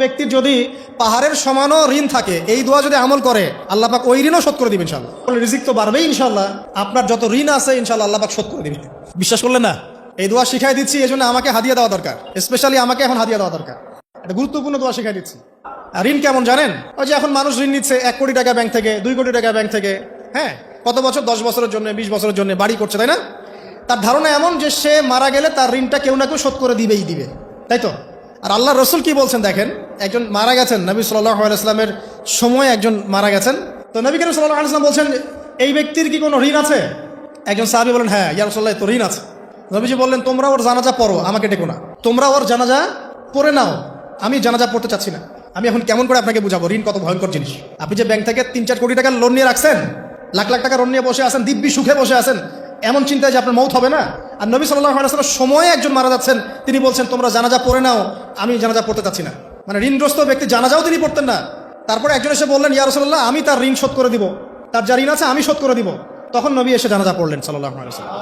ব্যক্তির যদি পাহাড়ের সমানও ঋণ থাকে, এই দোয়া যদি আমল করে আল্লাহ পাক ওই ঋণও শোধ করে দিবেন ইনশাআল্লাহ। রিজিক তো বাড়বেই ইনশাআল্লাহ, আপনার যত ঋণ আছে ইনশাআল্লাহ আল্লাহ পাক শোধ করে দিবেন। বিশ্বাস করলেন না? এই দোয়া শিখাই দিচ্ছি, এই জন্য আমাকে হাদিয়া দেওয়া দরকার, স্পেশালি আমাকে এখন হাদিয়া দেওয়া দরকার। এটা গুরুত্বপূর্ণ দোয়া শিখাই দিচ্ছি। আর ঋণ কেমন জানেন? ওই যে এখন মানুষ ঋণ নিচ্ছে 1 কোটি টাকা ব্যাংক থেকে, 2 কোটি টাকা ব্যাংক থেকে, হ্যাঁ, কত বছর, 10 বছরের জন্য, 20 বছরের জন্য বাড়ি করছে, তাই না? তার ধারণা এমন যে সে মারা গেলে তার ঋণটা কেউ না কেউ শোধ করে দিবেই দিবে, তাই তো? আর আল্লাহ রসুল কি বলছেন দেখেন, একজন মারা গেছেন, নবী সাল্লাল্লাহু আলাইহি ওয়াসাল্লামের সময় একজন মারা গেছেন। তো নবী করিম সাল্লাল্লাহু আলাইহি ওয়াসাল্লাম বলছেন, এই ব্যক্তির কি কোনো ঋণ আছে? একজন সাহাবী বলেন, হ্যাঁ ইয়া রাসূলুল্লাহ, তো ঋণ আছে। নবীজি বললেন, তোমরা ওর জানাজা পড়ো, আমাকে ডেকো না, তোমরা ওর জানাজা পড়ে নাও, আমি জানাজা পড়তে চাচ্ছি না। আমি এখন কেমন করে আপনাকে বুঝাবো ঋণ কত ভয়ঙ্কর জিনিস? আপনি যে ব্যাংক থেকে 3-4 কোটি টাকার লোন নিয়ে রাখছেন, লাখ লাখ টাকা লোন নিয়ে বসে আছেন, দিব্যি সুখে বসে আছেন, এমন চিন্তায় যে আপনার মৌত হবে না। আর নবী সাল্লাল্লাহু আলাইহি ওয়াসাল্লামের সময়ে একজন মারা যাচ্ছেন, তিনি বলছেন তোমরা জানাজা পড়ে নাও, আমি জানাজা পড়তে চাচ্ছি না। মানে ঋণগ্রস্ত ব্যক্তি জানাজাও তিনি পড়তেন না। তারপরে একজন এসে বললেন, ইয়া রাসূলুল্লাহ, আমি তার ঋণ শোধ করে দিব, তার যা ঋণ আছে আমি শোধ করে দিব। তখন নবী এসে জানাজা পড়লেন সাল্লাল্লাহু আলাইহি ওয়াসাল্লাম।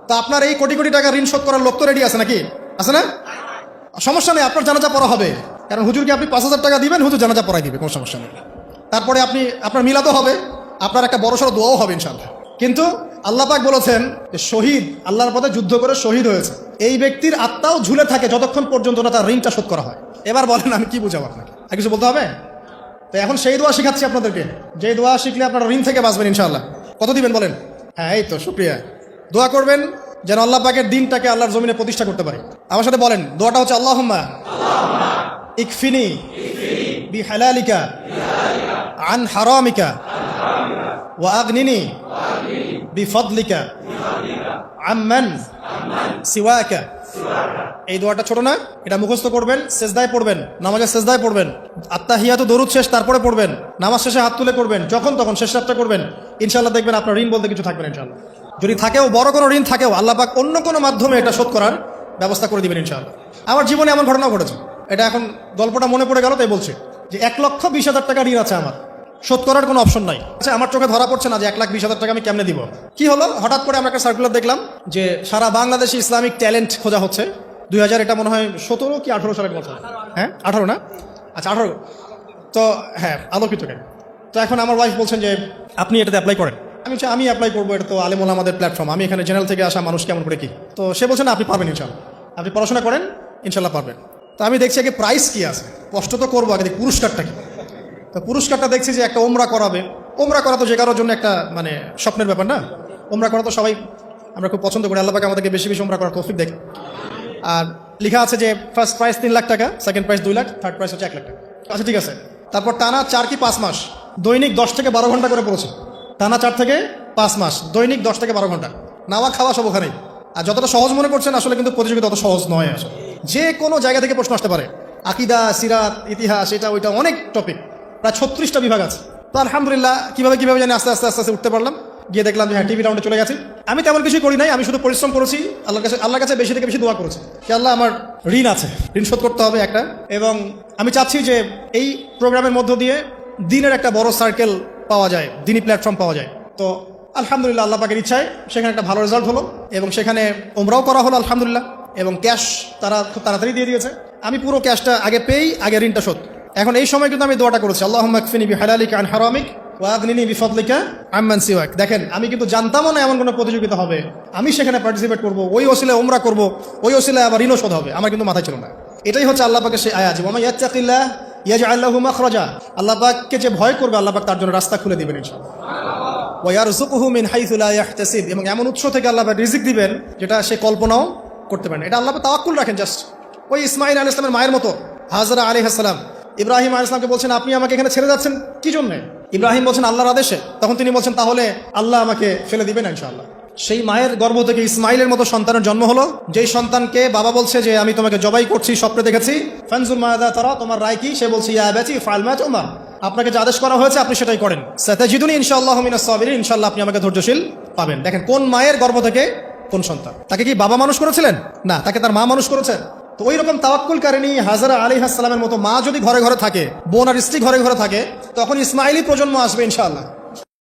তো আপনার এই কোটি কোটি টাকা ঋণ শোধ করার লোক তো রেডি আছে নাকি? আছে না? সমস্যা নেই, আপনার জানাজা পড়া হবে। কারণ হুজুরকে আপনি 5,000 টাকা দিবেন, হুজুর জানাজা পড়াই দিবে, কোনো সমস্যা নেই। তারপরে আপনার মিলাদও হবে, আপনার একটা বড়সড় দোয়াও হবে ইনশাআল্লাহ। কিন্তু আল্লাহ পাক বলেছেন যে শহীদ, আল্লাহর পথে যুদ্ধ করে শহীদ হয়েছে, এই ব্যক্তির আত্মাও ঝুলে থাকে যতক্ষণ পর্যন্ত না তার ঋণটা শোধ করা হয়। এবার বলেন আমি কি বুঝাবো আপনাকে? আর কিছু বলতে হবে? তো এখন সেই দোয়া শিখাচ্ছি আপনাদেরকে, যে দোয়া শিখলে আপনারা ঋণ থেকে বাঁচবেন ইনশাআল্লাহ। কত দিবেন বলেন? হ্যাঁ, এই তো শুকরিয়া। দোয়া করবেন যেন আল্লাহ পাকের দিনটাকে আল্লাহর জমিনে প্রতিষ্ঠা করতে পারে। আমার সাথে বলেন, দোয়াটা হচ্ছে আল্লাহুম্মা ইকফিনি বিহালালিকা আন হারামিকা ওয়া আগনিনি বিফদলিকা আম্মান সিওয়াকা। এই দোয়াটা ছোট না, এটা মুখস্থ করবেন, সেজদায় পড়বেন, নামাজের সেজদায় পড়বেন, আত্তাহিয়াতু দরুদ শেষ তারপরে পড়বেন, নামাজ শেষে হাত তুলে করবেন, যখন তখন শেষ রাতটা করবেন, ইনশাআল্লাহ দেখবেন আপনার ঋণ বলতে কিছু থাকবে না ইনশাআল্লাহ। যদি থাকেও, বড় কোনো ঋণ থাকেও, আল্লাহ পাক অন্য কোনো মাধ্যমে এটা শোধ করার ব্যবস্থা করে দিবেন ইনশাআল্লাহ। আমার জীবনে এমন ঘটনা ঘটেছে, এটা এখন গল্পটা মনে পড়ে গেল তাই বলছি, যে 1,20,000 টাকা ঋণ আছে আমার, শোধ করার কোনো অপশন নাই। আচ্ছা, আমার চোখে ধরা পড়ছে না যে 1,20,000 টাকা আমি কেমনে দিব। কি হলো, হঠাৎ করে আমরা একটা সার্কুলার দেখলাম যে সারা বাংলাদেশে ইসলামিক ট্যালেন্ট খোঁজা হচ্ছে। 2000 এটা মনে হয় 17 কি 18 সালের কথা, হ্যাঁ 18 না, আচ্ছা 18। তো হ্যাঁ, আলোকিত কেন। তো এখন আমার ওয়াইফ বলছেন যে আপনি এটাতে অ্যাপ্লাই করেন। আমি অ্যাপ্লাই করবো, এটা তো আলেম ওলামাদের প্ল্যাটফর্ম, আমি এখানে জেনারেল থেকে আসা মানুষ কেমন করে কি। তো সে বলছেন আপনি পারবেন ইনশাআল্লাহ, আপনি পড়াশোনা করেন ইনশাআল্লাহ পারবেন। তো আমি দেখছি আগে প্রাইস কি আছে, কষ্ট তো করবো, আগে পুরস্কারটা কি। তো পুরস্কারটা দেখছি যে একটা ওমরা করাবে। ওমরা করা তো যে কারোর জন্য একটা মানে স্বপ্নের ব্যাপার না। ওমরা করা তো সবাই আমরা খুব পছন্দ করি, আল্লাহ পাক আমাদেরকে বেশি বেশি ওমরা করার তৌফিক দেখ। আর লেখা আছে যে ফার্স্ট প্রাইস 3 লাখ টাকা, second prize 2 lakh, third price হচ্ছে 1 লাখ টাকা। আচ্ছা ঠিক আছে। তারপর টানা 4 কি 5 মাস দৈনিক 10 থেকে 12 ঘন্টা করে পড়েছে। টানা 4 থেকে 5 মাস দৈনিক 10 থেকে 12 ঘন্টা, নাওয়া খাওয়া সব ওখানেই। আর যতটা সহজ মনে করছেন আসলে কিন্তু প্রতিযোগিতা অত সহজ নয়। আসলে যে কোনো জায়গা থেকে প্রশ্ন আসতে পারে, আকিদা, সিরাত, ইতিহাস, এটা ওইটা অনেক টপিক, প্রায় 36টা বিভাগ আছে। তো আলহামদুলিল্লাহ কিভাবে জানি আস্তে আস্তে উঠতে পারলাম। গিয়ে দেখলাম যে হ্যাঁ, টিভি রাউন্ডে চলে গেছি। আমি তেমন কিছুই করি নাই, আমি শুধু পরিশ্রম করেছি, আল্লাহর কাছে বেশি থেকে বেশি দোয়া করেছি যে আল্লাহ আমার ঋণ আছে, ঋণ শোধ করতে হবে একটা। এবং আমি চাচ্ছি যে এই প্রোগ্রামের মধ্য দিয়ে দিনের একটা বড় সার্কেল পাওয়া যায়, দিনী প্ল্যাটফর্ম পাওয়া যায়। তো আলহামদুলিল্লাহ আল্লাহ পাকের ইচ্ছায় সেখানে একটা ভালো রেজাল্ট হলো, এবং সেখানে ওমরাও করা হলো আলহামদুলিল্লাহ, এবং ক্যাশ তারা খুব তাড়াতাড়ি দিয়ে দিয়েছে। আমি পুরো ক্যাশটা আগে পেয়েই আগে ঋণটা শোধ। এখন এই সময় কিন্তু আমি দোয়াটা করেছি, আল্লাহুম্মা কফিনি বিহালালিকা আন হারামিক ওয়া আগনিনি বিফদলিকা আম্মান সিওয়াক। দেখেন, আমি কিন্তু জানতামও না এমন কোনো প্রতিযোগিতা হবে, আমি সেখানে পার্টিসিপেট করব, ওই ওসিলায় ওমরা করব, ওই ওসিলায় আবার ঋণও শোধ হবে, আমার কিন্তু মাথায় ছিল না। এটাই হচ্ছে আল্লাহ পাকের সেই আয়াত, ওয়া মান ইয়াত্তাকিল্লাহ ইয়াজআল লাহু মাখরাজা। আল্লাহ পাককে যে ভয় করবে আল্লাহ পাক তার জন্য রাস্তা খুলে দিবেন ইনশাআল্লাহ। ওয়া ইয়ারযুকুহু মিন হাইসু লা ইয়াহতাসিব, এবং এমন উৎস থেকে আল্লাহ পাক রিজিক দিবেন যেটা সে কল্পনাও করতে পারেন। এটা আল্লাহ পাক তাওয়াক্কুল রাখেন। জাস্ট ওই ইসমাঈল আলাইহিস সালামের মায়ের মতো, হাজরা আলাইহিস সালাম ইব্রাহিম আলাইহিস সালামকে বলছেন আপনি আমাকে এখানে ছেড়ে যাচ্ছেন কি জন্য? ইব্রাহিম বলছেন আল্লাহর আদেশে। তখন তিনি বলছেন তাহলে আল্লাহ আমাকে ফেলে দিবেন ইনশাআল্লাহ। সেই মায়ের গর্ভ থেকে ইসমাইলের মতো সন্তানের জন্ম হলো, যেই সন্তানকে বাবা বলছে যে আমি তোমাকে জবাই করছি, স্বপ্নে দেখেছি, ফানজুর মাযা তারা, তোমার রায় কি? সে বলছে ইয়া আবাতি ফাআল মা তুমার, আপনাকে যে আদেশ করা হয়েছে আপনি সেটাই করেন, সাতাজিদুনি ইনশাআল্লাহু মিনাস সাবিরিন, ইনশাআল্লাহ আপনি আমাকে ধৈর্যশীল পাবেন। দেখেন কোন মায়ের গর্ভ থেকে কোন সন্তান। তাকে কি বাবা মানুষ করেছিলেন? না, তাকে তার মা মানুষ করেছে। তো ওই রকম তাওয়াক্কুলকারিনী হাজরা আলাইহিস সালামের মতো মা যদি ঘরে ঘরে থাকে, বোন আর স্ত্রী ঘরে ঘরে থাকে, তখন ইসমাইলি প্রজন্ম আসবে ইনশাআল্লাহ।